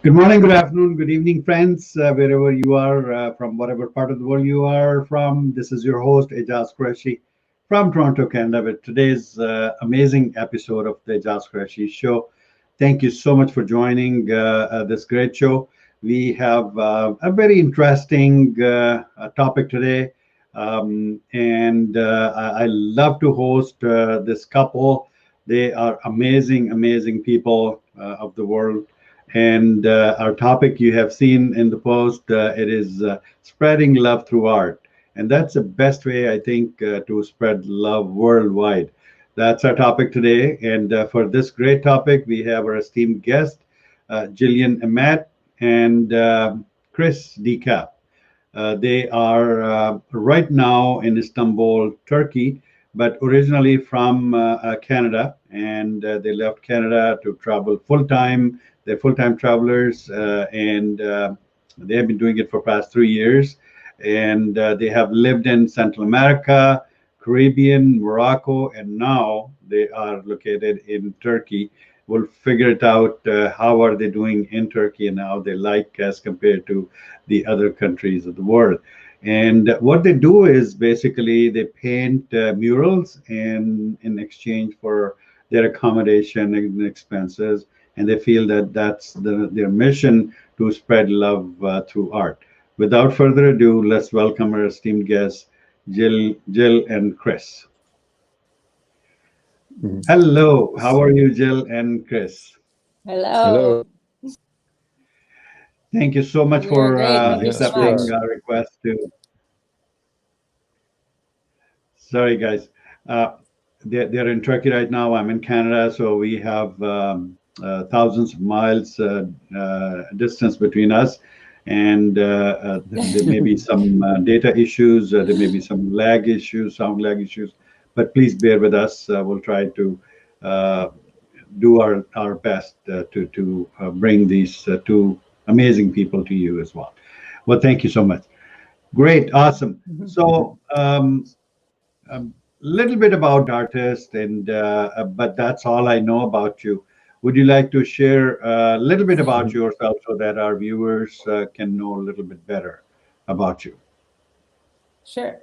Good morning, good afternoon, good evening, friends, wherever you are, from whatever part of the world you are from. This is your host, Aijaz Qureshi from Toronto, Canada, with today's amazing episode of the Aijaz Qureshi Show. Thank you so much for joining this great show. We have a very interesting topic today, and I love to host this couple. They are amazing, amazing people of the world. And our topic you have seen in the post, it is spreading love through art. And that's the best way, I think, to spread love worldwide. That's our topic today. And for this great topic, we have our esteemed guest, Jillian Amatt and Chris DeCap. They are right now in Istanbul, Turkey, but originally from Canada. And they left Canada to travel full time. They're full-time travelers, and they have been doing it for past 3 years. And they have lived in Central America, Caribbean, Morocco, and now they are located in Turkey. We'll figure it out. How are they doing in Turkey and how they like as compared to the other countries of the world. And what they do is basically they paint murals in exchange for their accommodation and expenses, and they feel that that's their mission to spread love through art. Without further ado, let's welcome our esteemed guests, Jill and Chris. Hello, how are you, Jill and Chris? Hello. Thank you so much for accepting our request to. Sorry, guys. They're in Turkey right now. I'm in Canada, so we have thousands of miles distance between us, and there may be some data issues, there may be some lag issues, sound lag issues, but please bear with us. We'll try to do our best to bring these two amazing people to you as well. Well, thank you so much. Great, awesome. So a little bit about artist, and but that's all I know about you. Would you like to share a little bit about yourself so that our viewers can know a little bit better about you? Sure.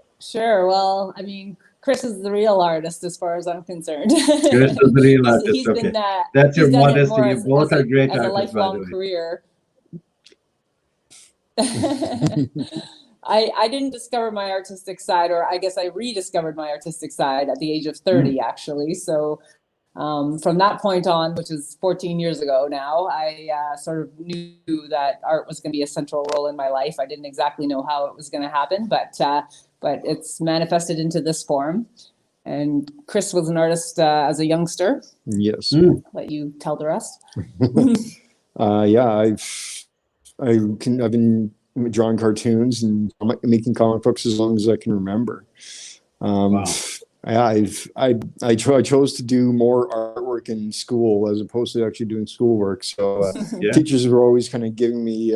Well, I mean, Chris is the real artist as far as I'm concerned. Chris is the real artist. He's Okay, been, that's your he's done it modesty. more You both are great as a artists, by the lifelong way. career. I didn't discover my artistic side, or I guess I rediscovered my artistic side at the age of 30, actually. So from that point on, which is 14 years ago now, I sort of knew that art was going to be a central role in my life. I didn't exactly know how it was going to happen, but it's manifested into this form. And Chris was an artist as a youngster. Yes. Let you tell the rest. Yeah, I've been drawing cartoons and making comic books as long as I can remember. Wow. I chose to do more artwork in school as opposed to actually doing schoolwork. So teachers were always kind of giving me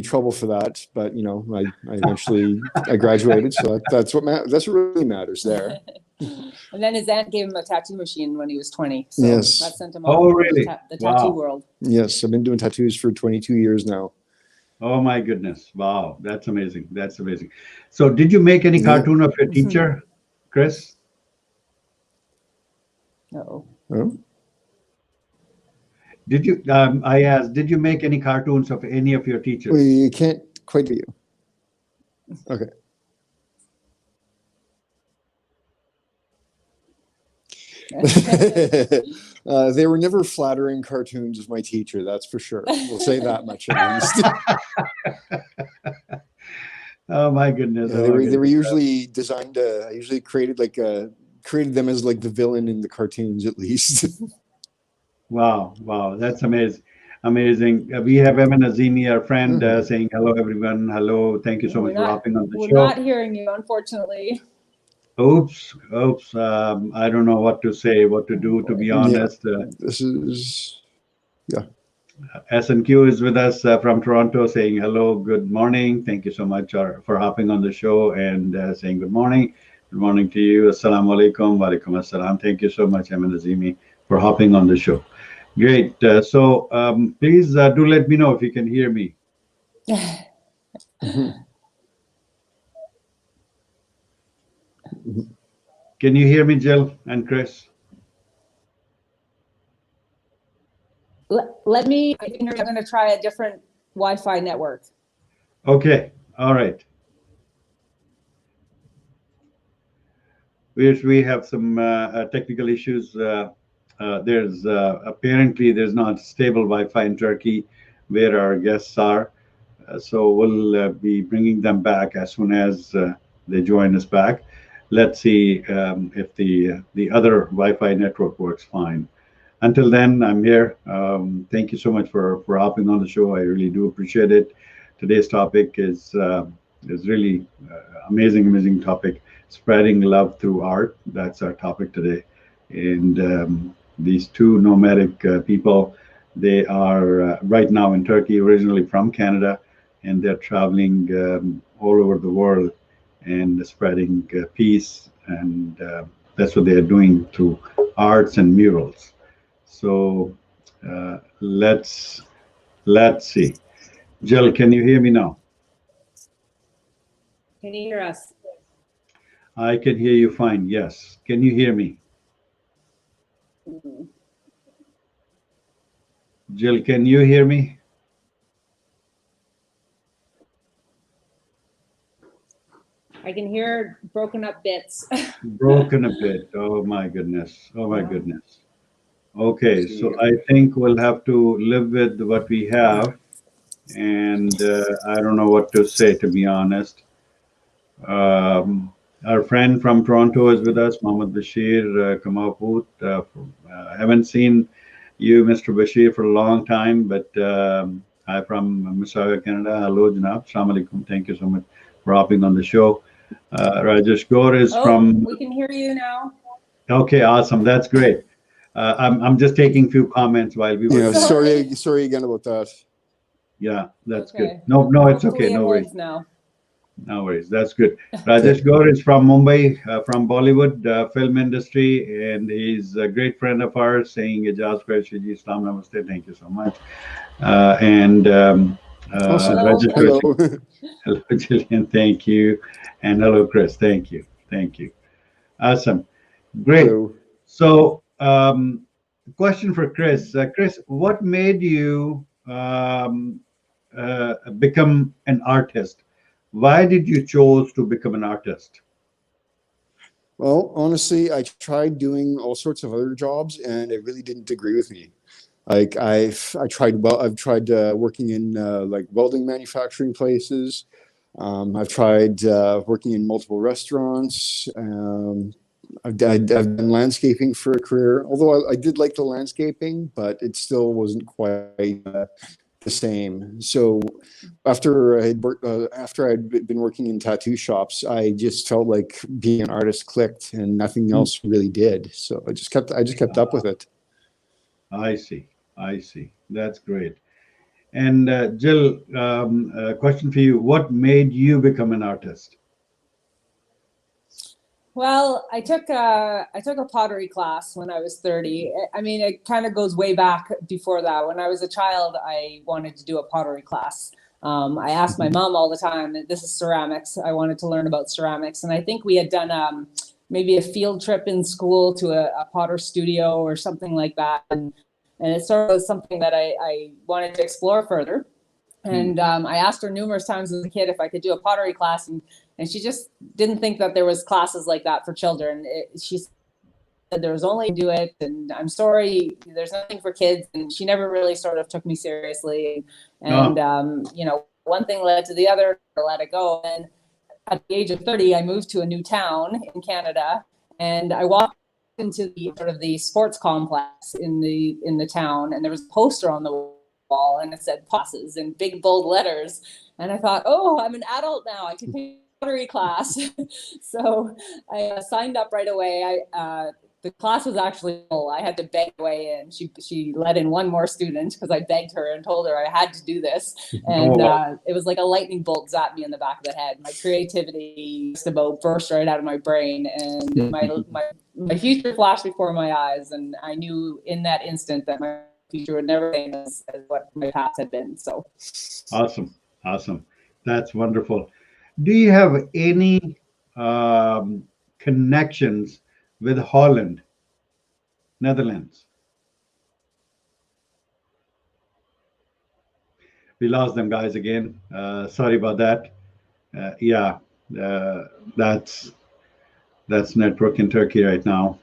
trouble for that. But I eventually I graduated, so that's what really matters there. And then his aunt gave him a tattoo machine when he was 20. So yes. That sent him on the tattoo world. Yes, I've been doing tattoos for 22 years now. Oh my goodness! Wow, that's amazing. That's amazing. So, did you make any cartoon of your teacher, Chris? No. Did you? I asked. Did you make any cartoons of any of your teachers? We can't quite get you. Okay. They were never flattering cartoons of my teacher, that's for sure. We'll say that much at least. Oh my goodness! They were usually designed. I usually created them as like the villain in the cartoons, at least. Wow! That's amazing. We have Evan Azimi, our friend, saying hello, everyone. Hello, thank you so much for hopping on the show. We're not hearing you, unfortunately. Oops. I don't know what to say, what to do, to be honest. This is, S&Q is with us from Toronto saying hello, good morning. Thank you so much for hopping on the show and saying good morning. Good morning to you. Assalamu alaikum. Wa alaikum assalam. Thank you so much, Emin Azimi, for hopping on the show. Great. Please do let me know if you can hear me. Mhm. Can you hear me, Jill and Chris? Let me, I'm going to try a different Wi-Fi network. Okay. All right. We have some technical issues. There's apparently there's not stable Wi-Fi in Turkey where our guests are. So we'll be bringing them back as soon as they join us back. Let's see if the other Wi-Fi network works fine. Until then, I'm here. Thank you so much for hopping on the show. I really do appreciate it. Today's topic is really amazing topic. Spreading love through art. That's our topic today. And these two nomadic people, they are right now in Turkey, originally from Canada, and they're traveling all over the world and spreading peace. And that's what they are doing through arts and murals. So let's see. Jill, can you hear me now? Can you hear us? I can hear you fine. Yes. Can you hear me? Jill, can you hear me? I can hear broken up bits. Broken a bit. Oh my goodness. Oh my goodness. Okay, so I think we'll have to live with what we have, and I don't know what to say, to be honest. Our friend from Toronto is with us, Mohammed Bashir Kamaput. I haven't seen you, Mr. Bashir, for a long time, but hi from Mississauga, Canada. Hello, Janab. Assalamu alaikum. Thank you so much for hopping on the show. Rajesh Gaur is from. We can hear you now. Okay, awesome. That's great. I'm just taking a few comments while we were. Yeah, sorry again about that. Yeah, that's Okay. good. No, it's Hopefully okay. it No worries. holds now. No worries. That's good. Rajesh Gaur is from Mumbai, from Bollywood film industry, and he's a great friend of ours, saying Aijaz Qureshi ji, Islam Namaste. Thank you so much. Awesome. Rajesh Hello. Qureshi. Hello, Jillian. Thank you. And hello, Chris. Thank you. Thank you. Awesome. Great. Hello. So, question for Chris. Chris, what made you become an artist? Why did you choose to become an artist? Well, honestly, I tried doing all sorts of other jobs, and it really didn't agree with me. Like I've tried working in like welding manufacturing places. I've tried working in multiple restaurants. I've done landscaping for a career, although I did like the landscaping, but it still wasn't quite the same. So after I'd been working in tattoo shops, I just felt like being an artist clicked, and nothing else really did. So I just kept up with it. I see. I see. That's great. And Jill, a question for you. What made you become an artist? Well, I took a pottery class when I was 30. I mean, it kind of goes way back before that. When I was a child, I wanted to do a pottery class. I asked my mom all the time, this is ceramics. I wanted to learn about ceramics. And I think we had done maybe a field trip in school to a potter studio or something like that. And it sort of was something that I wanted to explore further. And I asked her numerous times as a kid if I could do a pottery class, and she just didn't think that there was classes like that for children. She said there was only do it, and I'm sorry, there's nothing for kids. And she never really sort of took me seriously. And one thing led to the other, I let it go. And at the age of 30, I moved to a new town in Canada, and I walked into the sort of the sports complex in the town, and there was a poster on the wall, and it said classes in big bold letters. And I thought, oh, I'm an adult now, I can take pottery class. So I signed up right away. The class was actually full. I had to beg away in. She let in one more student because I begged her and told her I had to do this. And it was like a lightning bolt zapped me in the back of the head. My creativity just about burst right out of my brain, and my future flashed before my eyes. And I knew in that instant that my future would never be as what my past had been. So Awesome. That's wonderful. Do you have any connections with Holland, Netherlands? We lost them, guys, again. Sorry about that. Yeah, uh, that's network in Turkey right now.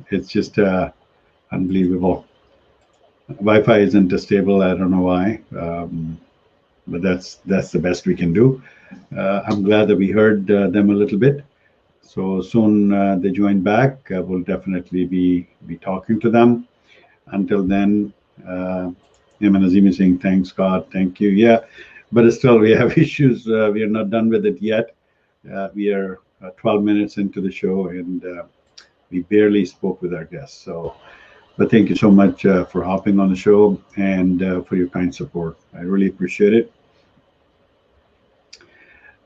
It's just unbelievable. Wi-Fi isn't stable. I don't know why, but that's the best we can do. I'm glad that we heard them a little bit. So soon they join back. We'll definitely be talking to them. Until then, Iman Azim is saying thanks God, thank you. Yeah, but still we have issues. We are not done with it yet. We are 12 minutes into the show and we barely spoke with our guests. So, but thank you so much for hopping on the show and for your kind support. I really appreciate it.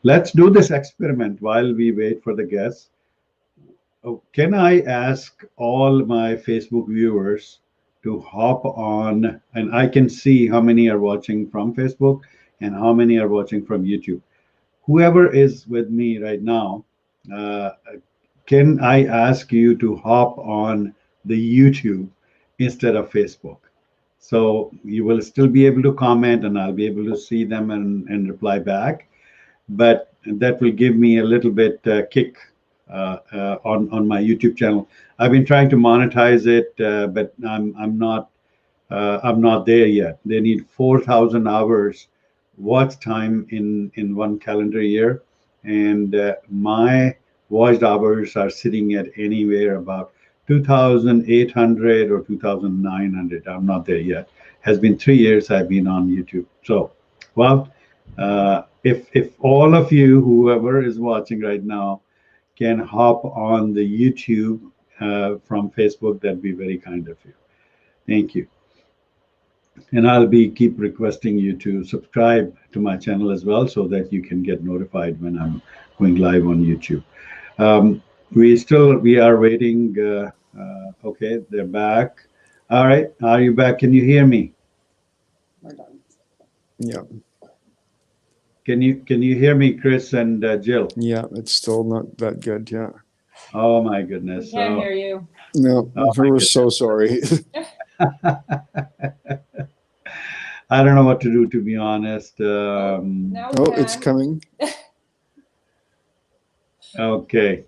Let's do this experiment while we wait for the guests. Oh, can I ask all my Facebook viewers to hop on, and I can see how many are watching from Facebook and how many are watching from YouTube. Whoever is with me right now, uh, can I ask you to hop on the YouTube instead of Facebook? So you will still be able to comment and I'll be able to see them and reply back. But that will give me a little bit kick on my YouTube channel. I've been trying to monetize it, but I'm not there yet. They need 4,000 hours watch time in one calendar year, and my watched hours are sitting at anywhere about 2,800 or 2,900. I'm not there yet. Has been 3 years I've been on YouTube. So, well, if all of you, whoever is watching right now, can hop on the YouTube from Facebook, that'd be very kind of you. Thank you. And I'll be keep requesting you to subscribe to my channel as well so that you can get notified when I'm going live on YouTube. We are waiting. Okay, they're back. All right, are you back? Can you hear me? we're done. Yeah. Can you hear me, Chris and Jill? Yeah. It's still not that good. Yeah. Oh my We goodness. can't hear you. No, Oh my we're so sorry. I don't know what to do, to be honest. Now we Oh, can. it's coming. Okay.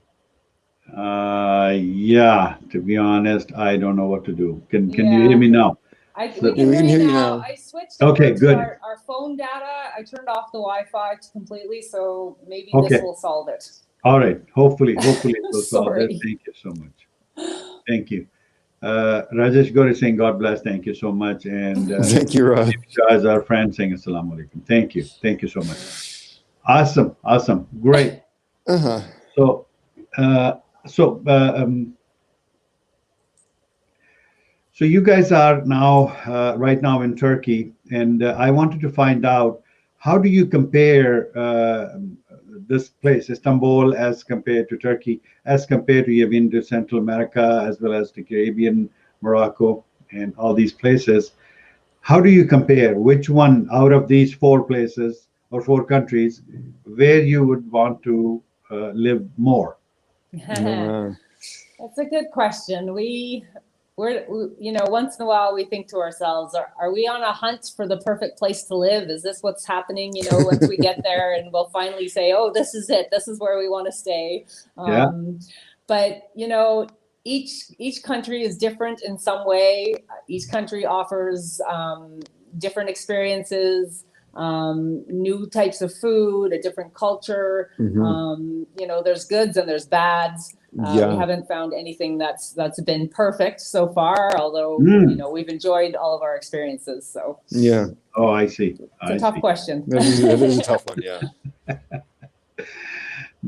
Yeah, to be honest, I don't know what to do. Can you hear me now? We So- can we hear can you hear you now. now. I switched Okay, over to good. our phone data. I turned off the Wi-Fi completely, so maybe Okay. this will solve it. All right. Hopefully it will solve it. Sorry. Thank you so much. Thank you. Rajesh Gauri saying God bless. Thank you so much. And Thank you, guys, our friend saying Assalamu alaikum. Thank you. Thank you so much. Awesome. Great. Uh-huh. So, uh, so, uh, um, so you guys are now right now in Turkey, and I wanted to find out how do you compare this place, Istanbul, as compared to Turkey, as compared to you've been to Central America as well as the Caribbean, Morocco, and all these places. How do you compare which one out of these four places or four countries where you would want to live more? That's a good question. We're once in a while we think to ourselves, are we on a hunt for the perfect place to live? Is this what's happening? Once we get there and we'll finally say, oh, this is it. This is where we want to stay. Yeah. But, each country is different in some way. Each country offers different experiences, new types of food, a different culture. There's goods and there's bads. We haven't found anything that's been perfect so far, although we've enjoyed all of our experiences. So Yeah. Oh, I see. It's a tough question. That is a tough one. Yeah.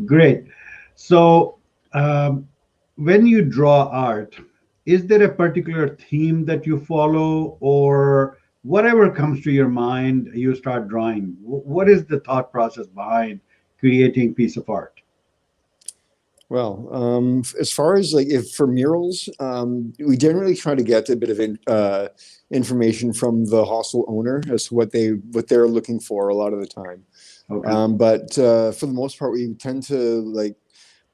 Great. So, when you draw art, is there a particular theme that you follow, or whatever comes to your mind, you start drawing? What is the thought process behind creating piece of art? Well, as far as like if for murals, we generally try to get a bit of information from the hostel owner as to what they're looking for a lot of the time. Okay. But for the most part, we tend to like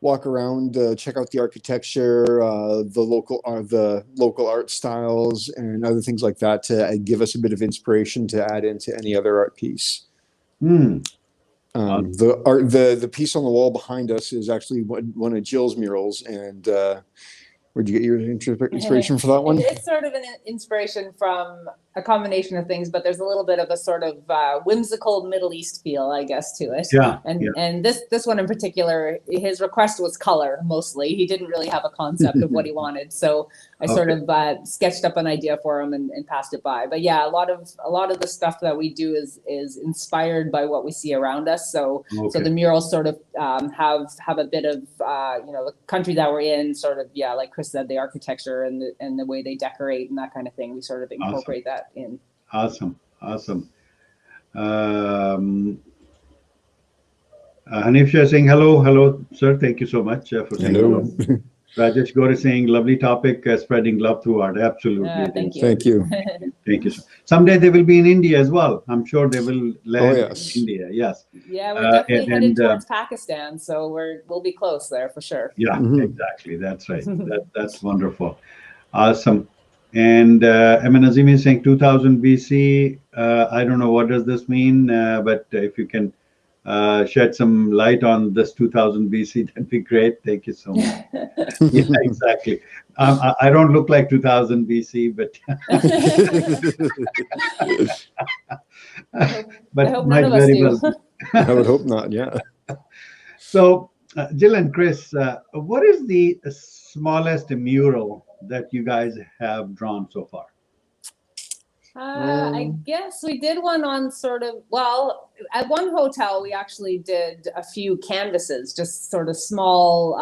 walk around, check out the architecture, the local art styles, and other things like that to give us a bit of inspiration to add into any other art piece. Hmm. The piece on the wall behind us is actually one of Jill's murals, and where'd you get your inspiration for that one? It's sort of an inspiration from a combination of things, but there's a little bit of a sort of whimsical Middle East feel, I guess, to it. Yeah. And this one in particular, his request was color mostly. He didn't really have a concept of what he wanted, so I sort of sketched up an idea for him and passed it by. But yeah, a lot of the stuff that we do is inspired by what we see around us. So the murals sort of have a bit of the country that we're in, sort of like Chris said, the architecture and the way they decorate and that kind of thing. We sort of incorporate that in. Awesome. Hanifsha saying hello, sir. Thank you so much for saying hello. Rajesh Gore is saying lovely topic, spreading love through art. Absolutely. Thank you. Thank you. Thank you. Someday they will be in India as well. I'm sure they will land in India. Yes. Yeah, we're definitely headed towards Pakistan, so we'll be close there for sure. Yeah, exactly. That's right. That's wonderful. Awesome. And Emin Azimi is saying 2000 BC. I don't know what does this mean, but if you can shed some light on this 2000 BC, that'd be great. Thank you so much. Yeah, exactly. I don't look like 2000 BC, but I hope none of us do. I would hope not. Yeah. So, Jill and Chris, what is the smallest mural that you guys have drawn so far? I guess we did one on at one hotel we actually did a few canvases, just sort of small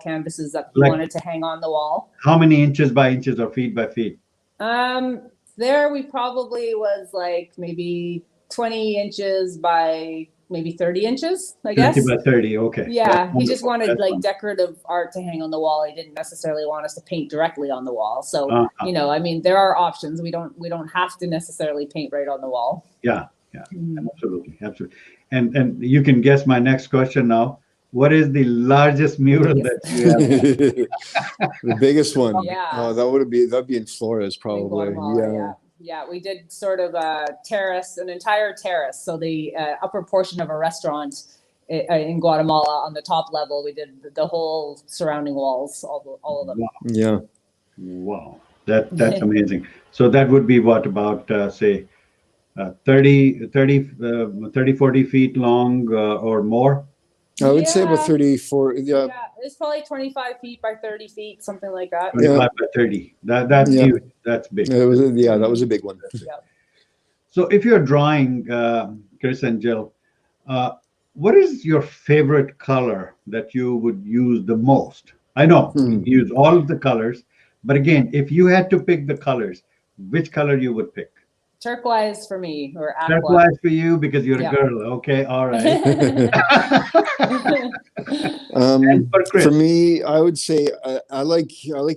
canvases that we wanted to hang on the wall. How many inches by inches or feet by feet? There we probably was like maybe 20 inches by maybe 30 inches, I guess. 30 by 30, okay. Yeah, he just wanted decorative art to hang on the wall. He didn't necessarily want us to paint directly on the wall. So, I mean, there are options. We don't have to necessarily paint right on the wall. Yeah, absolutely. And you can guess my next question now. What is the largest mural that you have? The biggest one. Yeah. Oh, that'd be in Flores probably. Yeah, we did sort of a terrace, an entire terrace. So the upper portion of a restaurant in Guatemala on the top level, we did the whole surrounding walls, all of them. Wow. Yeah. Wow, that's amazing. So that would be what, about say 30, 40 feet long or more? I would say about 34. Yeah. It's probably 25 feet by 30 feet, something like that. 25 by 30. That's huge. That's big. That was a big one. So if you're drawing, Chris and Jill, what is your favorite color that you would use the most? I know you use all of the colors, but again, if you had to pick the colors, which color you would pick? Turquoise for me, or aqua. Turquoise for you because you're a girl. Okay, all right. For me, I would say I like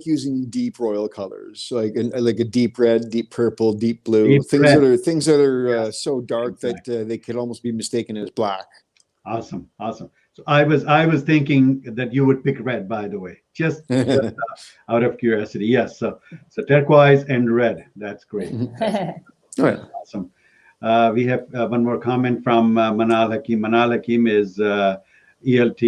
using deep royal colors, like a deep red, deep purple, deep blue, things that are so dark that they could almost be mistaken as black. Awesome. So I was thinking that you would pick red, by the way, just out of curiosity. Yes, so turquoise and red. That's great. All right. Awesome. We have one more comment from Manal Hakim. Manal Hakim is ELT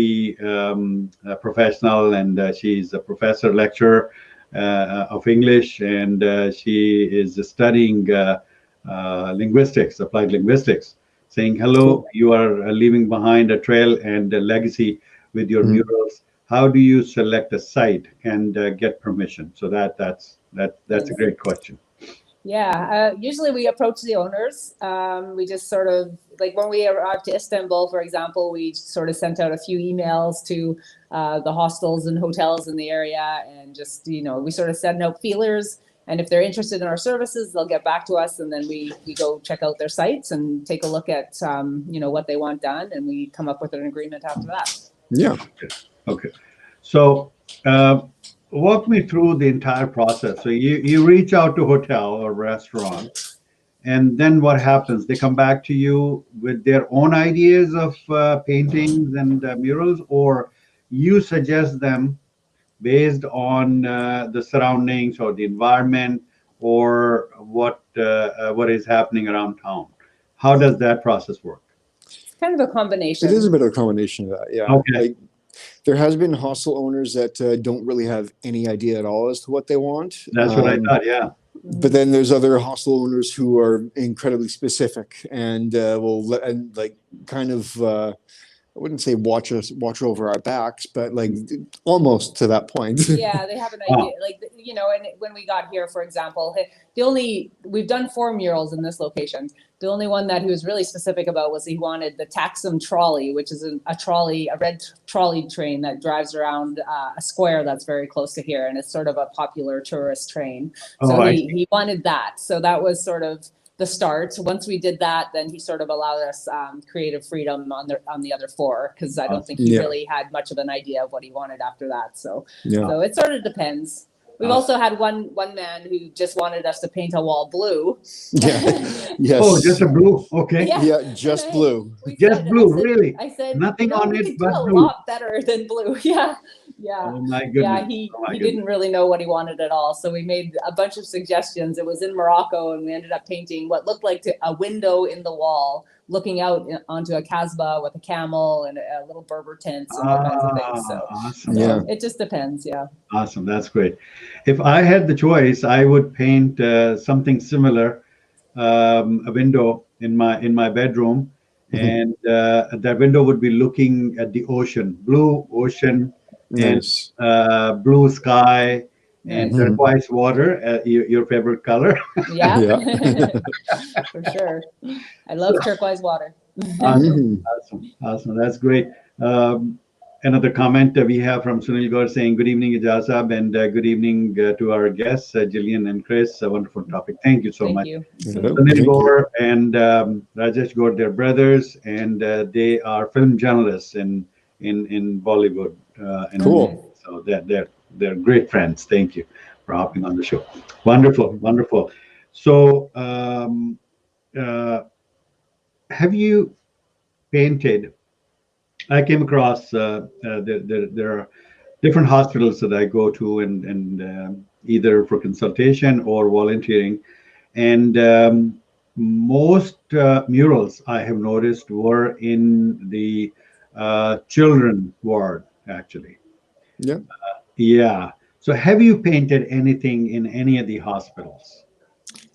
professional, and she's a professor lecturer of English, and she is studying linguistics, applied linguistics. Saying hello, you are leaving behind a trail and a legacy with your murals. How do you select a site and get permission? So that's a great question. Yeah, usually we approach the owners. We just sort of, like when we arrived to Istanbul, for example, we sort of sent out a few emails to the hostels and hotels in the area, and just, we sort of send out feelers. And if they're interested in our services, they'll get back to us, and then we go check out their sites and take a look at what they want done, and we come up with an agreement after that. Yeah. Okay. So, walk me through the entire process. So you reach out to hotel or restaurant, and then what happens? They come back to you with their own ideas of paintings and murals, or you suggest them based on the surroundings or the environment or what is happening around town. How does that process work? It's kind of a It is a combination. bit of a combination of that. Yeah. Okay, There has been hostel owners that don't really have any idea at all as to what they want. that's what I thought. Yeah. But then there's other hostel owners who are incredibly specific and like kind of I wouldn't say watch over our backs, but like almost to that point. Yeah, they have an idea, like, you know, and when we got here, for example, we've done 4 murals in this location. The only one that he was really specific about was he wanted the Taxum trolley, which is a red trolley train that drives around a square that's very close to here, and it's sort of a popular tourist train. So he wanted that. So that was sort of the start. Once we did that, then he sort of allowed us creative freedom on the other 4, because I don't think he really had much of an idea of what he wanted after that. So it sort of depends. We've also had one man who just wanted us to paint a wall blue. Yeah. Yes. Oh, just a blue. Okay. Yeah, just blue. Just blue, really? I said, nothing on we it could but do a blue. lot better than blue. Yeah. Yeah. Oh my goodness. Yeah, he didn't really know what he wanted at all. So we made a bunch of suggestions. It was in Morocco, and we ended up painting what looked like a window in the wall, looking out onto a Casbah with a camel and a little Berber tents and all kinds of things. So awesome. Yeah. it just depends. Yeah. Awesome. That's great. If I had the choice, I would paint something similar, a window in my bedroom, and that window would be looking at the ocean, blue ocean, Nice. and blue sky, and Nice. turquoise water, your favorite color. Yeah. Yeah. For sure. I love turquoise water. Awesome. That's great. Another comment we have from Sunil Gaur saying, "Good evening, Aijaz Saab, and good evening to our guests, Jillian and Chris. A wonderful topic. Thank you so much." You. Sunil Gaur and Rajesh Gaur, they're brothers, and they are film journalists in Bollywood. Cool. So they're great friends. Thank you for hopping on the show. Wonderful. So, have you painted? I came across there are different hospitals that I go to, and either for consultation or volunteering, and most murals I have noticed were in the children ward, actually. Yeah. Yeah. So have you painted anything in any of the hospitals?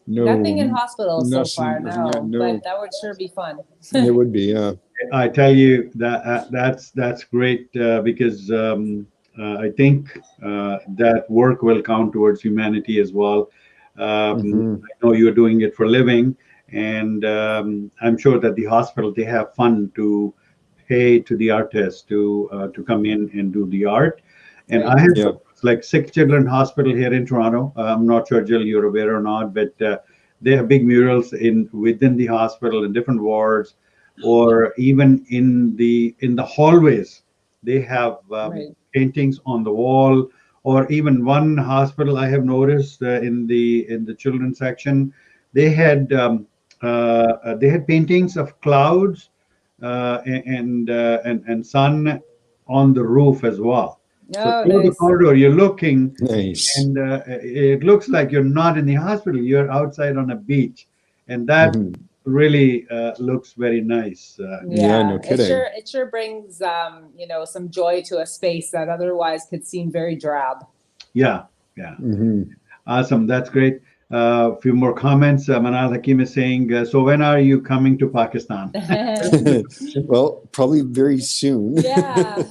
No. Nothing in hospitals so far, nothing no. yet, no. But that would sure be fun. It would be, yeah. I tell you that that's great because I think that work will count towards humanity as well. I know you're doing it for a living, and I'm sure that the hospital, they have fun to pay to the artist to come in and do the art. And I have like Sick Children Hospital here in Toronto. I'm not sure, Jill, you're aware or not, but they have big murals within the hospital in different wards, or even in the hallways. They have paintings on the wall, or even one hospital I have noticed in the children's section, they had paintings of clouds and sun on the roof as well. So through the corridor, you're looking, and it looks like you're not in the hospital. You're outside on a beach, and that really looks very nice. Yeah, no kidding. It sure brings some joy to a space that otherwise could seem very drab. Yeah. Awesome. That's great. A few more comments. Manal Hakim is saying, so when are you coming to Pakistan? Well, probably very soon. Yeah.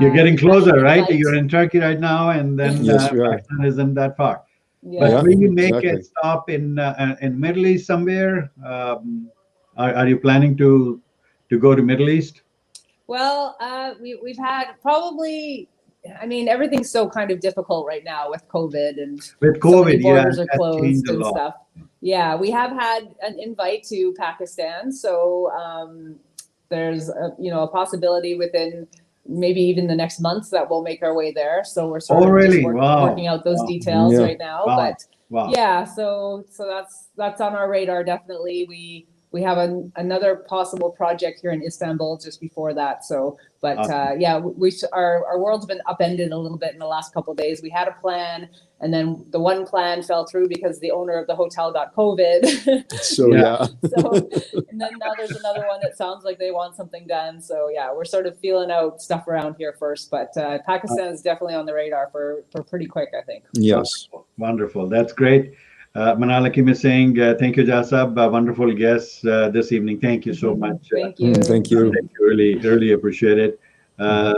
You're getting closer, right? You're in Turkey right now, and then Yes, Pakistan isn't that far. Yeah. But will you make a stop in Middle East somewhere? Are you planning to go to Middle East? Well, we've had probably. I mean, everything's so kind of difficult right now with COVID, and so many borders are closed and stuff. Yeah, we have had an invite to Pakistan, so there's a possibility within maybe even the next month that we'll make our way there. So we're sort Oh, of really? just Wow. working out those details Yeah. right now. Wow. But Wow. yeah, so that's on our radar, definitely. We have another possible project here in Istanbul just before that. So, but yeah, our world's been upended a little bit in the last couple of days. We had a plan, and then the one plan fell through because the owner of the hotel got COVID. So yeah. So, and then now there's another one that sounds like they want something done. So yeah, we're sort of feeling out stuff around here first, but Pakistan is definitely on the radar for pretty quick, I think. Yes. Wonderful. That's great. Manal Hakim is saying, thank you, Jasab. Wonderful guest this evening. Thank you so much. Thank you. Thank you. Really appreciate it. Yeah,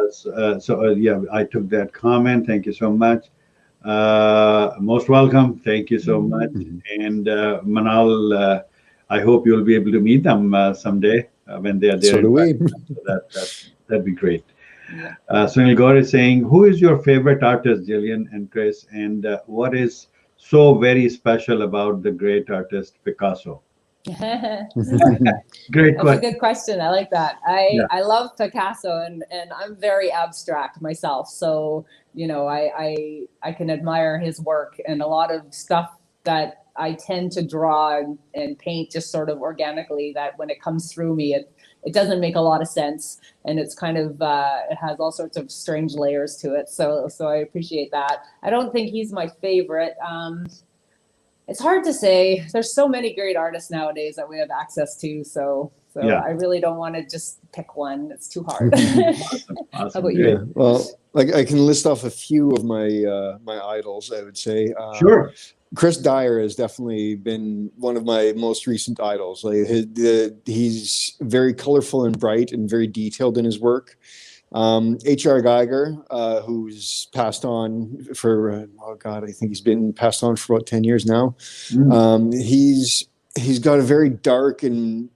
I took that comment. Thank you so much. Most welcome. Thank you so much. And Manal, I hope you'll be able to meet them someday when they are there. So do we. So that'd be great. Yeah. Sunil Gaur is saying, who is your favorite artist, Jillian and Chris? And what is so very special about the great artist Picasso? Great That's question. a good question. I like that. I love Picasso, and I'm very abstract myself. So, you know, I can admire his work, and a lot of stuff that I tend to draw and paint just sort of organically, that when it comes through me, it doesn't make a lot of sense, and it's kind of it has all sorts of strange layers to it. So I appreciate that. I don't think he's my favorite. It's hard to say. There's so many great artists nowadays that we have access to. So Yeah. I really don't want to just pick one. It's too hard. Awesome. How about you? Yeah. Well, like I can list off a few of my my idols, I would say. Sure. Chris Dyer has definitely been one of my most recent idols. Like he's very colorful and bright and very detailed in his work. H.R. Geiger, who's passed on for oh god, I think he's been passed on for about 10 years now. He's got a very dark and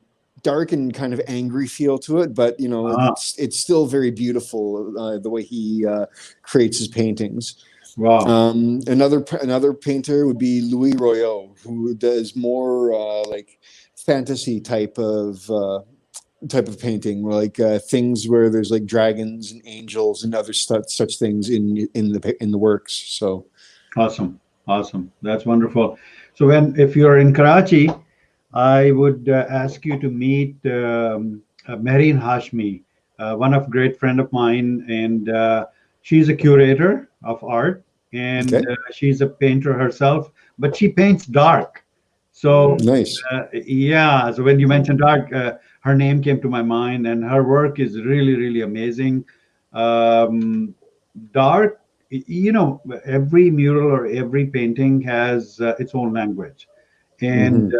kind of angry feel to it, but you know, it's still very beautiful the way he creates his paintings. Wow. Another painter would be Louis Royot, who does more like fantasy type of painting, like things where there's like dragons and angels and other such things in the works. So Awesome. That's wonderful. So if you're in Karachi, I would ask you to meet Mehreen Hashmi, one of great friend of mine, and she's a curator of art, and she's a painter herself, but she paints dark. So nice. Yeah. So when you mentioned dark, her name came to my mind, and her work is really, really amazing. Dark, you know, every mural or every painting has its own language, and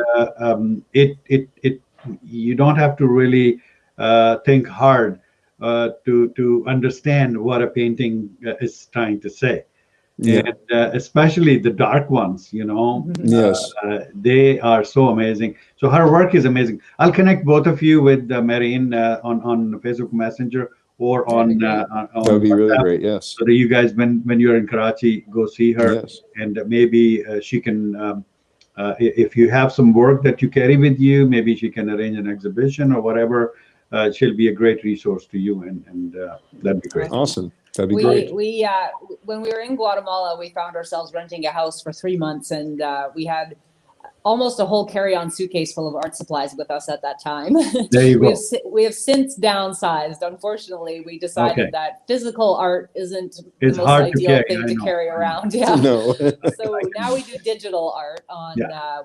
you don't have to really think hard to understand what a painting is trying to say. Yeah. And especially the dark ones, you know. Yes. They are so amazing. So her work is amazing. I'll connect both of you with Mehreen on Facebook Messenger or on that would be WhatsApp, really great. Yes. so that you guys, when you're in Karachi, go see her. Yes. And maybe she can, if you have some work that you carry with you, maybe she can arrange an exhibition or whatever. She'll be a great resource to you, and that'd be great. Awesome. That'd be great. We when we were in Guatemala, we found ourselves renting a house for 3 months, and we had almost a whole carry-on suitcase full of art supplies with us at that time. There you go. We have since downsized. Unfortunately, we decided that physical art isn't the most ideal thing to carry around. Yeah. No. So now we do digital art on.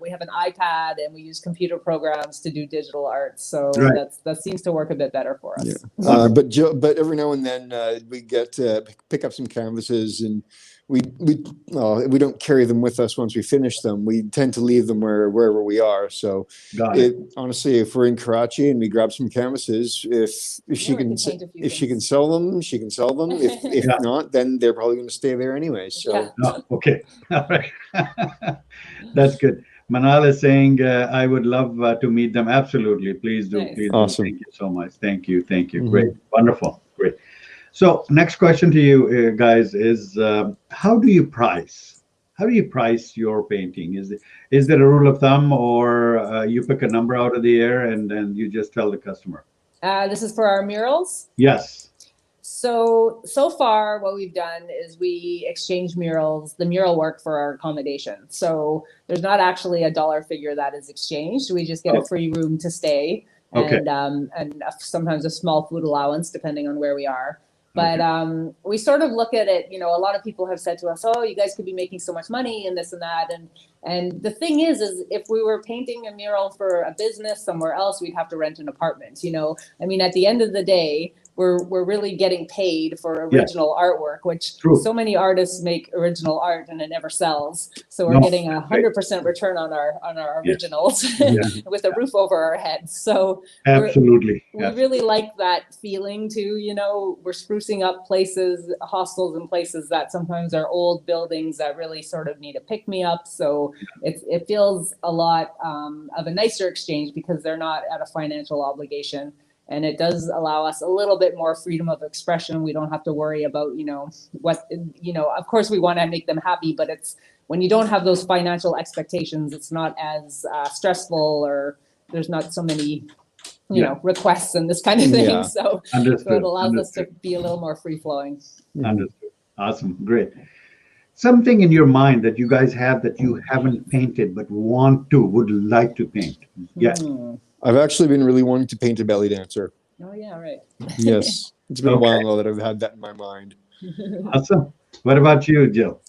We have an iPad, and we use computer programs to do digital art. So that seems to work a bit better for us. Yeah. But every now and then we get to pick up some canvases, and we don't carry them with us once we finish them. We tend to leave them wherever we are. So honestly, if we're in Karachi and we grab some canvases, if she can sell them, she can sell them. If not, then they're probably going to stay there anyway. So okay, all right. That's good. Manal is saying, I would love to meet them. Absolutely, please do. Nice. Please Awesome. do. Thank you so much. Thank you. Great, wonderful, great. So next question to you guys is, how do you price? How do you price your painting? Is there a rule of thumb, or you pick a number out of the air and then you just tell the customer? This is for our murals? Yes. So far, what we've done is we exchange the mural work for our accommodation. So there's not actually a dollar figure that is exchanged. We just get a free room to stay and sometimes a small food allowance depending on where we are. But we sort of look at it, you know, a lot of people have said to us, oh, you guys could be making so much money and this and that. And the thing is if we were painting a mural for a business somewhere else, we'd have to rent an apartment, you know. I mean, at the end of the day, we're really getting paid for original artwork, which so many artists make original art and it never sells. So we're getting 100% return on our originals with a roof over our heads. So absolutely, we really like that feeling too. You know, we're sprucing up places, hostels and places that sometimes are old buildings that really sort of need a pick me up. So it feels a lot of a nicer exchange because they're not at a financial obligation. And it does allow us a little bit more freedom of expression. We don't have to worry about, you know, of course we want to make them happy, but it's when you don't have those financial expectations, it's not as stressful or there's not so many, you know, requests and this kind of thing. So it allows us to be a little more free flowing. Understood. Awesome. Great. Something in your mind that you guys have that you haven't painted but would like to paint. Yeah. I've actually been really wanting to paint a belly dancer. Oh yeah, right. Yes, it's been a while now that I've had that in my mind. Awesome. What about you, Jill?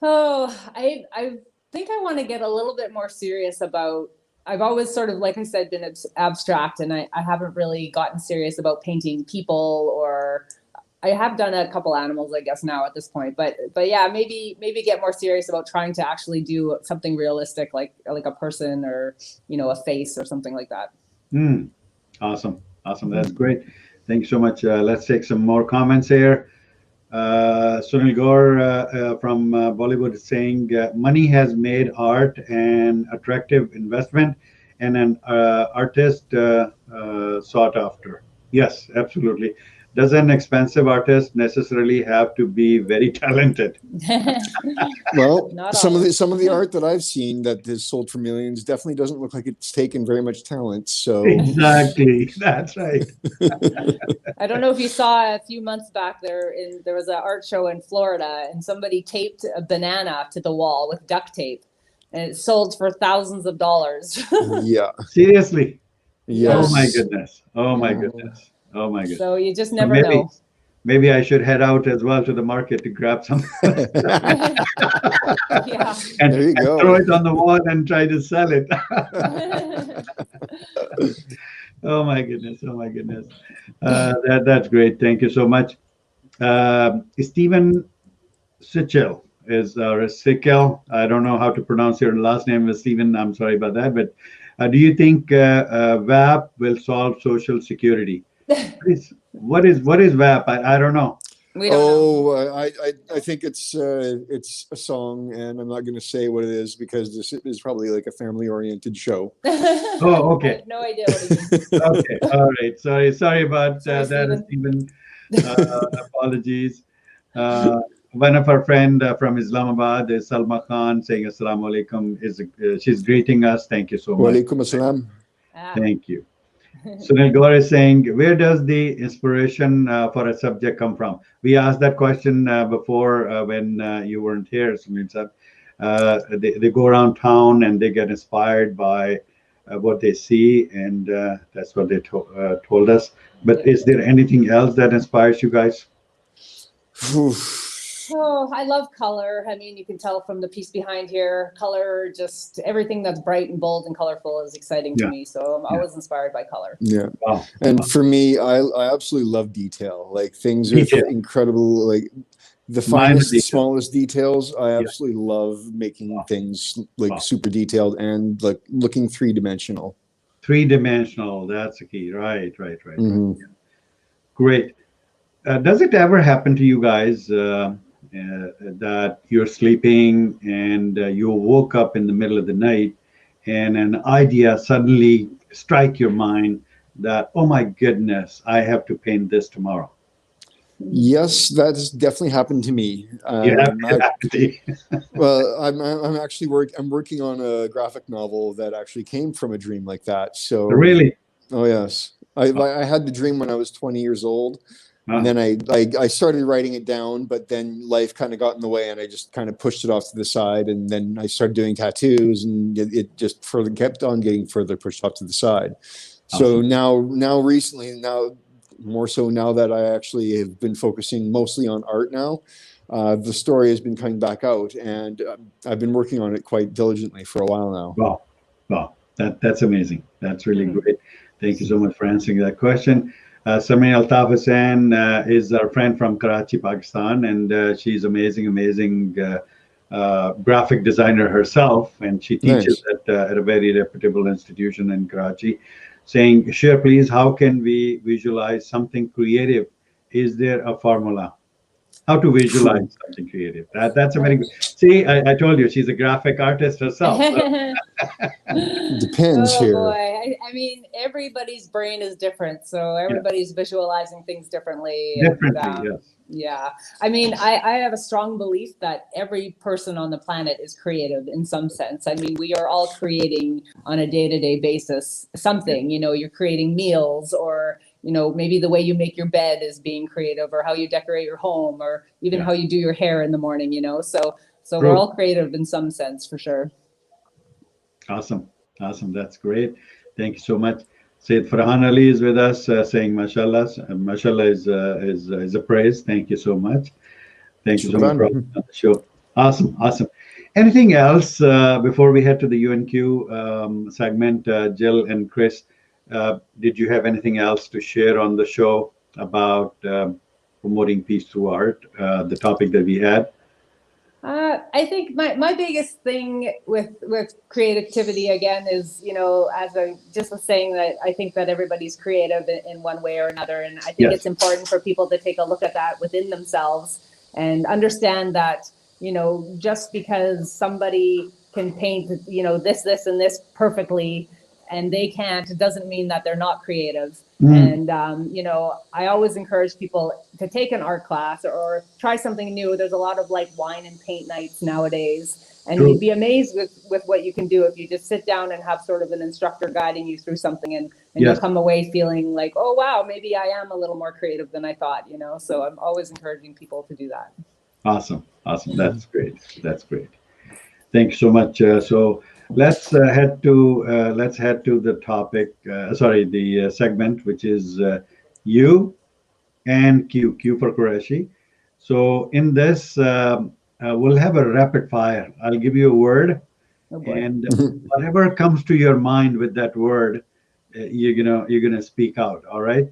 Oh, I think I want to get a little bit more serious about. I've always sort of, like I said, been abstract, and I haven't really gotten serious about painting people, or I have done a couple animals, I guess, now at this point. But yeah, maybe get more serious about trying to actually do something realistic, like a person or, you know, a face or something like that. Awesome. That's great. Thank you so much. Let's take some more comments here. Sunil Gaur from Bollywood is saying, money has made art an attractive investment and an artist sought after. Yes, absolutely. Does an expensive artist necessarily have to be very talented? Well, some of the art that I've seen that is sold for millions definitely doesn't look like it's taken very much talent. So exactly, that's right. I don't know if you saw a few months back there was an art show in Florida, and somebody taped a banana to the wall with duct tape, and it sold for thousands of dollars. Yeah. Seriously. Yes. Oh my goodness. Oh my goodness. Oh my goodness. So you just never know. Maybe I should head out as well to the market to grab some. Yeah. And, there you go. throw it on the wall and try to sell it. Oh my goodness. Oh my goodness. That's great. Thank you so much. Stephen Sichel or Sichel. I don't know how to pronounce your last name, Stephen. I'm sorry about that. But do you think VAP will solve social security? What is VAP? I don't know. We don't know. I think it's a song, and I'm not going to say what it is because this is probably like a family-oriented show. Oh, okay. I have no idea what it means. Okay, all right. Sorry about that, Stephen. Apologies. One of our friend from Islamabad is Salma Khan saying Assalamu alaikum. She's greeting us. Thank you so much. Wa alaikum assalam. Thank you. Sunil Gaur is saying, where does the inspiration for a subject come from? We asked that question before when you weren't here, Sunil sir. They go around town and they get inspired by what they see, and that's what they told us. But is there anything else that inspires you guys? Oh, I love color. I mean, you can tell from the piece behind here, color, just everything that's bright and bold and colorful is exciting to me. So I'm always inspired by color. Yeah. Wow. And for me, I absolutely love detail. Like things are incredible, like the finest, smallest details. I absolutely love making things like super detailed and like looking three-dimensional. Three-dimensional, that's the key. Right. Mm-hmm. Yeah. Great. Does it ever happen to you guys that you're sleeping and you woke up in the middle of the night and an idea suddenly strike your mind that, oh my goodness, I have to paint this tomorrow? Yes, that has definitely happened to me. Well, I'm actually working on a graphic novel that actually came from a dream like that. So really? Oh yes, I had the dream when I was 20 years old. And then I started writing it down, but then life kind of got in the way, and I just kind of pushed it off to the side. And then I started doing tattoos, and it just further kept on getting further pushed off to the side. So now recently, more so now that I actually have been focusing mostly on art now, the story has been coming back out, and I've been working on it quite diligently for a while now. Wow, that's amazing. That's really great. Thank you so much for answering that question. Samir Altaf Hussain is our friend from Karachi, Pakistan, and she's amazing graphic designer herself, and she teaches at a very reputable institution in Karachi. Saying, share please, how can we visualize something creative? Is there a formula? How to visualize something creative? That's a very good. See, I told you she's a graphic artist herself. So. Depends here. Boy, I mean, everybody's brain is different, so everybody's visualizing things differently. Yes. Yeah, I mean, I have a strong belief that every person on the planet is creative in some sense. I mean, we are all creating on a day-to-day basis something. You're creating meals, or maybe the way you make your bed is being creative, or how you decorate your home, or even how you do your hair in the morning. So we're all creative in some sense, for sure. Awesome. That's great. Thank you so much. Sayyid Farhan Ali is with us, saying mashallah. Mashallah is a praise. Thank you so much. Thank you so much for on the show. Awesome. Anything else before we head to the UNQ segment? Jill and Chris, did you have anything else to share on the show about promoting peace through art, the topic that we had? I think my biggest thing with creativity, again, is, as I just was saying, that I think that everybody's creative in one way or another. And I think it's important for people to take a look at that within themselves and understand that, just because somebody can paint, this and this perfectly, and they can't, it doesn't mean that they're not creative. And, I always encourage people to take an art class or try something new. There's a lot of wine and paint nights nowadays, and you'd be amazed with what you can do if you just sit down and have sort of an instructor guiding you through something, and you'll come away feeling like, oh, wow, maybe I am a little more creative than I thought, So I'm always encouraging people to do that. Awesome. That's great. Thank you so much. So let's head to the topic. The segment, which is U and Q for Qureshi. So in this, we'll have a rapid fire. I'll give you a word, and whatever comes to your mind with that word, you're gonna speak out. All right.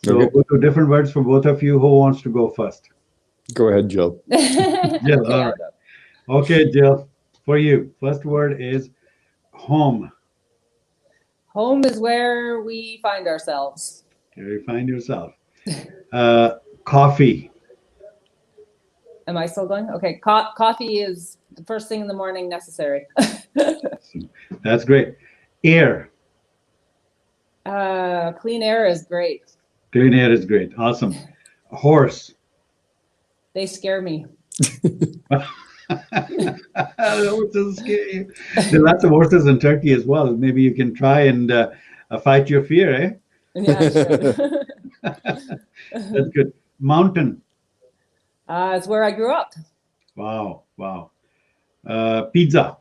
So we'll do different words for both of you. Who wants to go first? Go ahead, Jill. Jill. All right. Okay, Jill. For you, first word is home. Home is where we find ourselves. Where you find yourself. Coffee. Am I still going? Okay. Coffee is the first thing in the morning, necessary. That's great. Air. Clean air is great. Clean air is great. Awesome. Horse. They scare me. Horses scare you. There are lots of horses in Turkey as well. Maybe you can try and fight your fear, eh? Yeah, sure. That's good. Mountain. It's where I grew up. Wow. Pizza.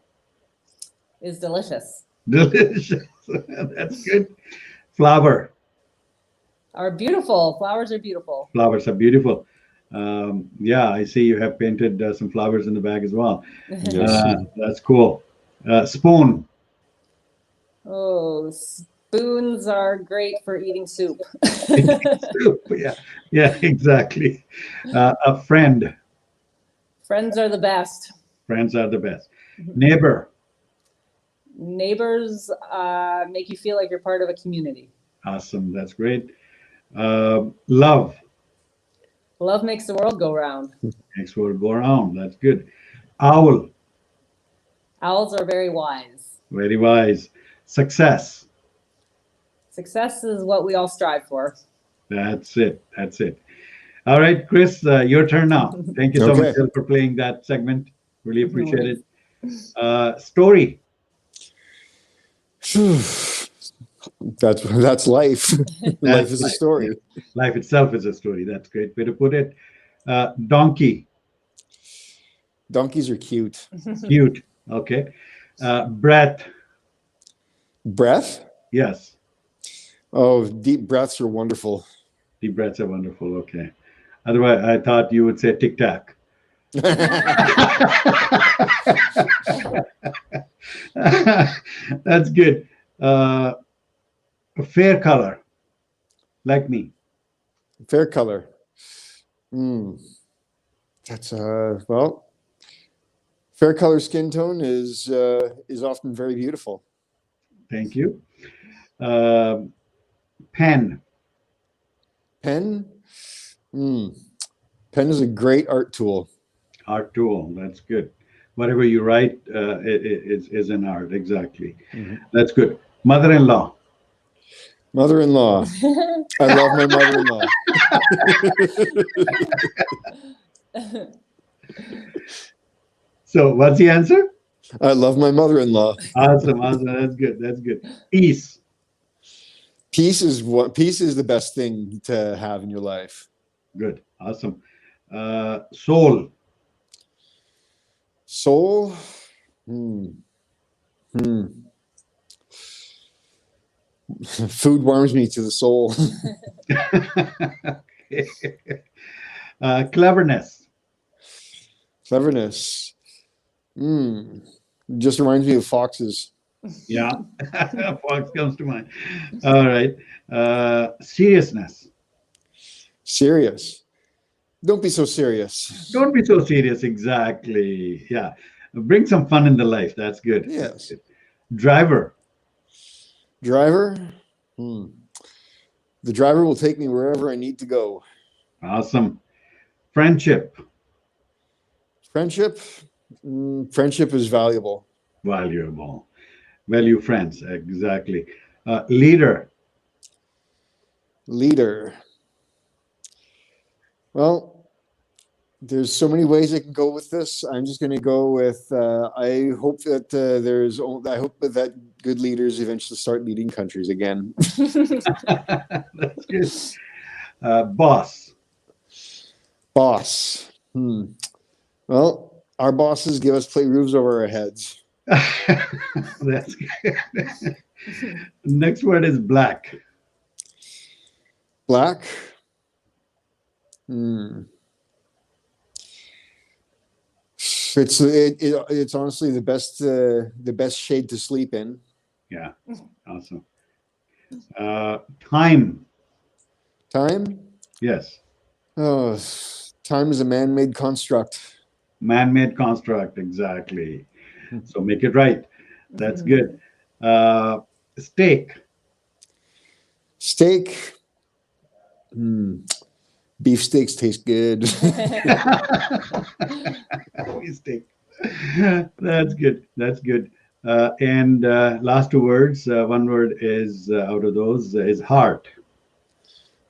Is delicious. Delicious. That's good. Flower. Are beautiful. Flowers are beautiful. Flowers are beautiful. I see you have painted some flowers in the bag as well. That's cool. Spoon. Oh, spoons are great for eating soup. Soup. Yeah, exactly. A friend. Friends are the best. Friends are the best. Neighbor. Neighbors make you feel like you're part of a community. Awesome. That's great. Love. Love makes the world go round. Makes the world go round. That's good. Owl. Owls are very wise. Very wise. Success. Success is what we all strive for. That's it. All right, Chris, your turn now. Thank you so much for playing that segment. Really appreciate it. Story. That's life. Life is a story. Yeah. Life itself is a story. That's a great way to put it. Donkey, Donkeys are cute. cute. Okay. Breath, Breath? yes. Oh, deep breaths are wonderful. Deep breaths are wonderful. Okay. Otherwise, I thought you would say tic tac. That's good. A fair color, like me. Fair color. That's well, fair color skin tone is often very beautiful. Thank you. Pen, Pen? Pen is a great art tool. art tool. That's good. Whatever you write is an art. Exactly. That's good. Mother-in-law. Mother-in-law. I love my mother-in-law. So what's the answer? I love my mother-in-law. Awesome. Awesome. That's good. That's good. Peace. Peace is the best thing to have in your life. Good. Awesome. Soul. Soul? Food warms me to the soul. Cleverness. Cleverness. Just reminds me of foxes. Yeah. Fox comes to mind. All right. Seriousness. Serious. Don't be so serious. Don't be so serious. Exactly. Yeah. Bring some fun in the life. That's good. Yes. Driver. Driver? The driver will take me wherever I need to go. Awesome. Friendship. Friendship? Friendship is valuable. Valuable. Value friends. Exactly. Leader. Leader. Well, there's so many ways I can go with this. I'm just going to go with. I hope that I hope that good leaders eventually start leading countries again. That's good. Boss. Boss. Well, our bosses give us play roofs over our heads. That's good. Next word is black. Black. It's honestly the best shade to sleep in. Yeah, awesome. Time. Time? Yes. Oh, time is a man-made construct. Man-made construct, exactly. So make it right. That's good. Steak. Steak. Beef steaks taste good. Steak. That's good. That's good. And last two words. One word is out of those is heart.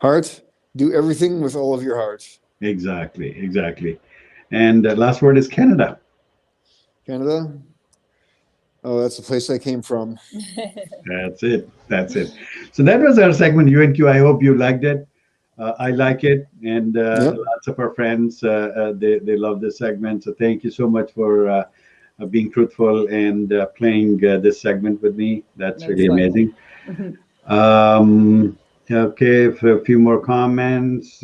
Heart. Do everything with all of your heart. Exactly. Exactly. And last word is Canada. Canada. Oh, that's the place I came from. That's it. That's it. So that was our segment, UNQ. I hope you liked it. I like it, and lots of our friends they love this segment. So thank you so much for being truthful and playing this segment with me. That's really amazing. Okay, for a few more comments.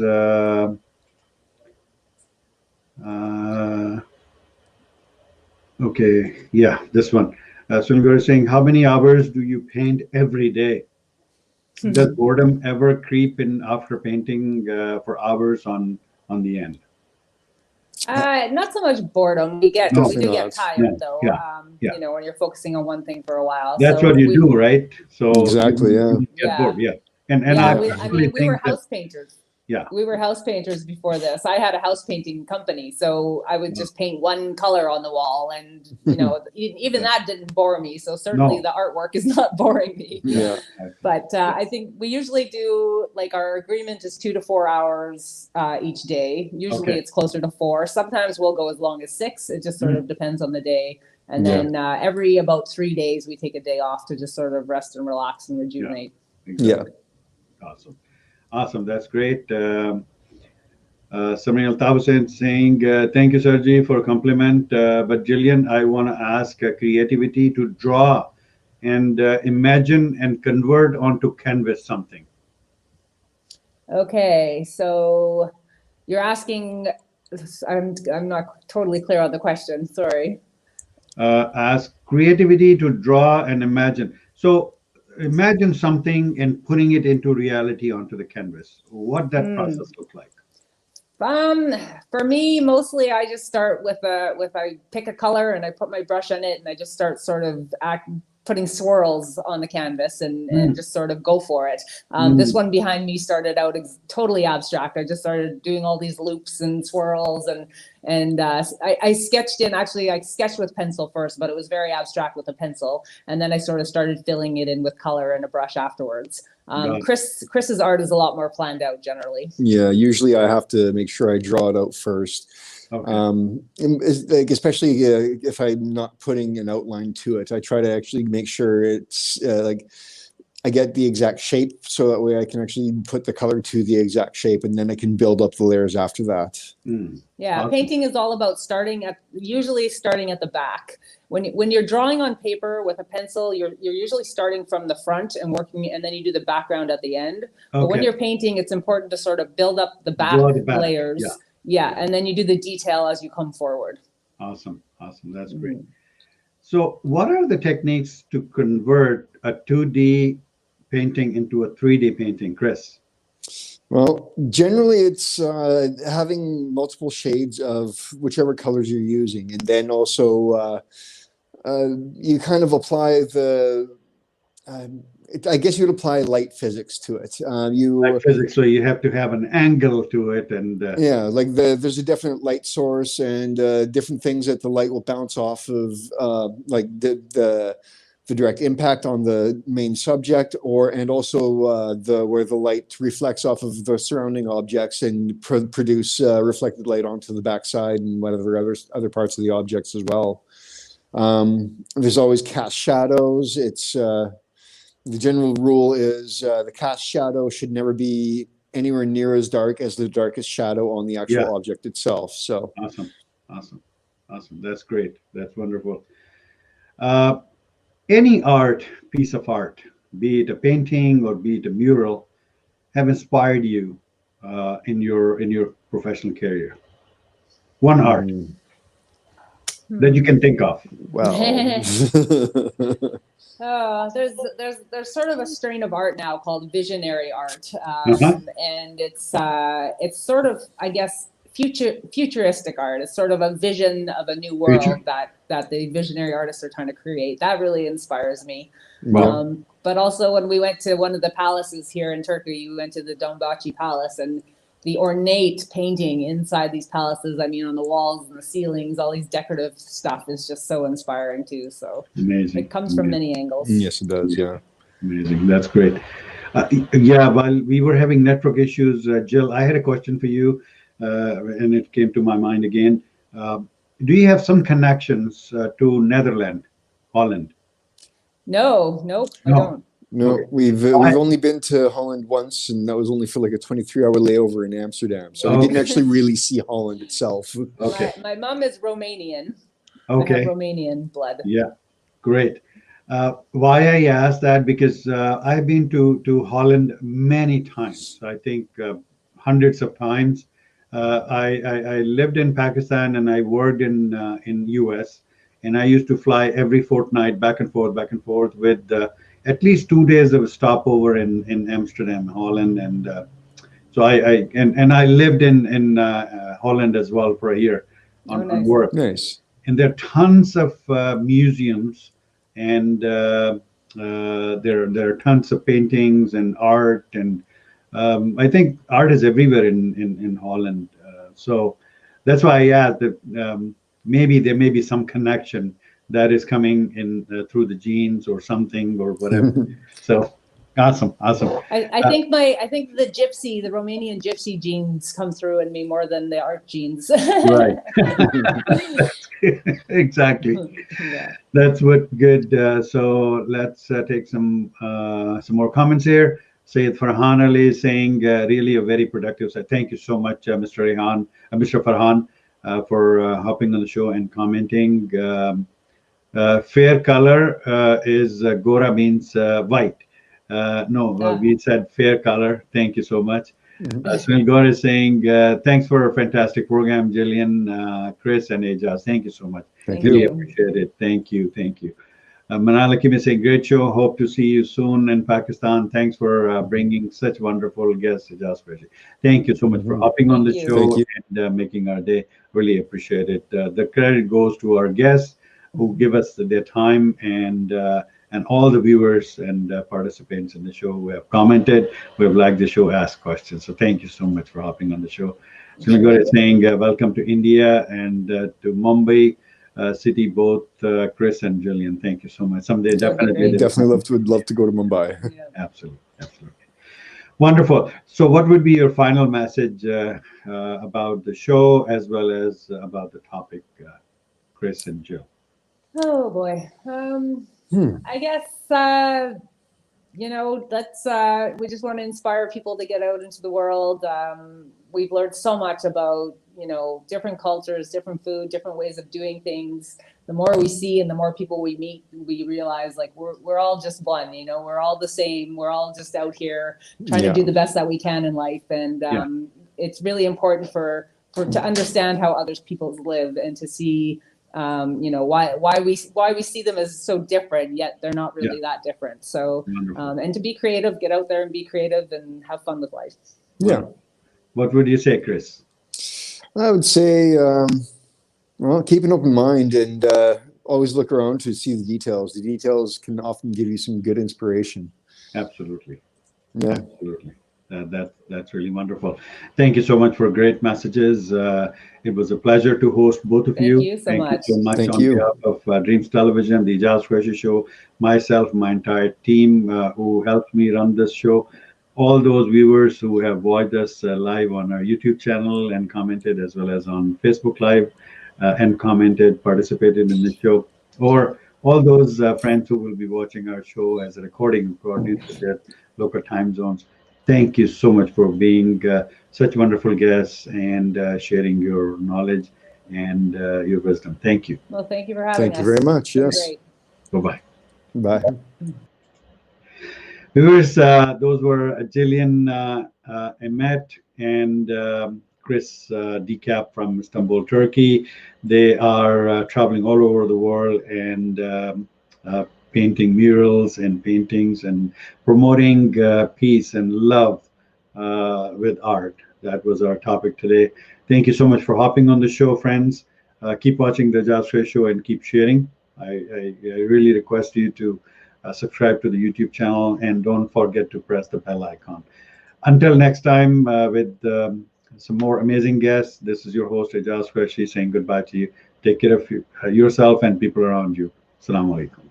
Okay, yeah, this one. So we were saying, how many hours do you paint every day? Does boredom ever creep in after painting for hours on the end? Not so much boredom. We do get tired though. You know, when you're focusing on one thing for a while. That's what you do, right? So exactly, you get bored, And we were house painters. Yeah. We were house painters before this. I had a house painting company, so I would just paint one color on the wall, and you know, even that didn't bore me. So certainly the artwork is not boring me. Yeah. But I think we usually do, like, our agreement is 2 to 4 hours each day. Usually it's closer to 4. Sometimes we'll go as long as 6. It just sort of depends on the day. And then every about 3 days, we take a day off to just sort of rest and relax and rejuvenate. Exactly. Awesome. That's great. Samuel Towson saying, thank you, Sergi, for a compliment. But Jillian, I want to ask creativity to draw and imagine and convert onto canvas something. Okay, so you're asking, I'm not totally clear on the question, sorry. Ask creativity to draw and imagine. So imagine something and putting it into reality onto the canvas. What that process look like? For me, mostly I just start with I pick a color and I put my brush on it and I just start sort of putting swirls on the canvas and just sort of go for it. This one behind me started out totally abstract. I just started doing all these loops and swirls and I sketched I sketched with pencil first, but it was very abstract with a pencil. And then I sort of started filling it in with color and a brush afterwards. Chris's art is a lot more planned out generally. Yeah, usually I have to make sure I draw it out first. Like especially if I'm not putting an outline to it, I try to actually make sure it's like I get the exact shape, so that way I can actually put the color to the exact shape, and then I can build up the layers after that. Yeah, painting is all about usually starting at the back. When you're drawing on paper with a pencil, you're usually starting from the front and working, and then you do the background at the end. But when you're painting, it's important to sort of build up the back layers. Yeah, and then you do the detail as you come forward. Awesome. That's great. So what are the techniques to convert a 2D painting into a 3D painting, Chris? Well, generally it's having multiple shades of whichever colors you're using, and then also you kind of apply I guess you'd apply light physics to it. Light physics, so you have to have an angle to it, and like there's a definite light source and different things that the light will bounce off of, like the direct impact on the main subject, and also where the light reflects off of the surrounding objects and produce reflected light onto the backside and whatever other parts of the objects as well. There's always cast shadows. It's the general rule is the cast shadow should never be anywhere near as dark as the darkest shadow on the actual object itself. So awesome. That's great. That's wonderful. Any piece of art, be it a painting or be it a mural, have inspired you in your professional career? One art that you can think of. Wow. There's sort of a strain of art now called visionary art, and it's sort of, I guess, futuristic art. It's sort of a vision of a new world that the visionary artists are trying to create. That really inspires me. Wow. But also when we went to one of the palaces here in Turkey, we went to the Dolmabahce Palace, and the ornate painting inside these palaces, I mean, on the walls and the ceilings, all these decorative stuff is just so inspiring too. So amazing. It comes from many angles. Yes, it does. Yeah. Amazing. That's great. While we were having network issues, Jill, I had a question for you, and it came to my mind again. Do you have some connections to Netherlands, Holland? No, I don't. No, okay. We've only been to Holland once, and that was only for like a 23-hour layover in Amsterdam. So we didn't actually really see Holland itself. Okay. My mom is Romanian. Okay. I have Romanian blood. Yeah, great. Why I asked that, because I've been to Holland many times. I think hundreds of times. I lived in Pakistan and I worked in US, and I used to fly every fortnight back and forth with at least 2 days of a stopover in Amsterdam, Holland, and so I lived in Holland as well for a year on work. Nice. And there are tons of museums, and there are tons of paintings and art, and I think art is everywhere in Holland. So that's why I asked that maybe there may be some connection that is coming in through the genes or something or whatever. So Awesome, awesome. I think the Romanian gypsy genes come through in me more than the art genes. Right. Exactly. Yeah. That's what good. So let's take some more comments here. Sayed Farhan Ali is saying really a very productive. So thank you so much, Mr. Farhan, for hopping on the show and commenting. Fair color is Gora means white. No, we said fair color. Thank you so much. Sunil Gaur is saying, thanks for a fantastic program, Jillian, Chris, and Aijaz. Thank you so much. Thank Really you. appreciate it. Thank you. Thank you. Manal Hakim is saying, great show. Hope to see you soon in Pakistan. Thanks for bringing such wonderful guests, Aijaz Qureshi. Thank you so much for hopping on the Thank you. show Thank and making our day. Really appreciate it. The credit goes to our guests who give us their time and all the viewers and participants in the show who have commented, who have liked the show, asked questions. So thank you so much for hopping on the show. Sunil is saying welcome to India and to Mumbai city, both Chris and Jillian. Thank you so much. Someday definitely. Would love to go to Mumbai. Yeah. Absolutely, absolutely. Wonderful. So what would be your final message about the show as well as about the topic, Chris and Jill? Oh boy. I guess we just want to inspire people to get out into the world. We've learned so much about different cultures, different food, different ways of doing things. The more we see and the more people we meet, we realize like we're all just one. We're all the same. We're all just out here trying to do the best that we can in life, and it's really important for to understand how other people live and to see. Why we see them as so different, yet they're not really that different. So, and to be creative, get out there and be creative and have fun with life. Yeah. What would you say, Chris? I would say, keep an open mind and always look around to see the details. The details can often give you some good inspiration. Absolutely. Yeah. Absolutely. That's really wonderful. Thank you so much for great messages. It was a pleasure to host both of you. Thank you so much. Thank you on behalf of Dreams Television, the Aijaz Qureshi Show, myself, my entire team who helped me run this show, all those viewers who have watched us live on our YouTube channel and commented, as well as on Facebook Live and commented, participated in the show, or all those friends who will be watching our show as a recording according to their local time zones. Thank you so much for being such wonderful guests and sharing your knowledge and your wisdom. Thank you. Well, thank you for having Thank us. you very much. Yes. Great. Bye-bye. Bye. Viewers, those were Jillian Amatt and Chris DeCap from Istanbul, Turkey. They are traveling all over the world and painting murals and paintings and promoting peace and love with art. That was our topic today. Thank you so much for hopping on the show, friends. Keep watching the Aijaz Qureshi Show and keep sharing. I really request you to subscribe to the YouTube channel and don't forget to press the bell icon. Until next time with some more amazing guests, this is your host Aijaz Qureshi saying goodbye to you. Take care of yourself and people around you. Assalamu alaikum.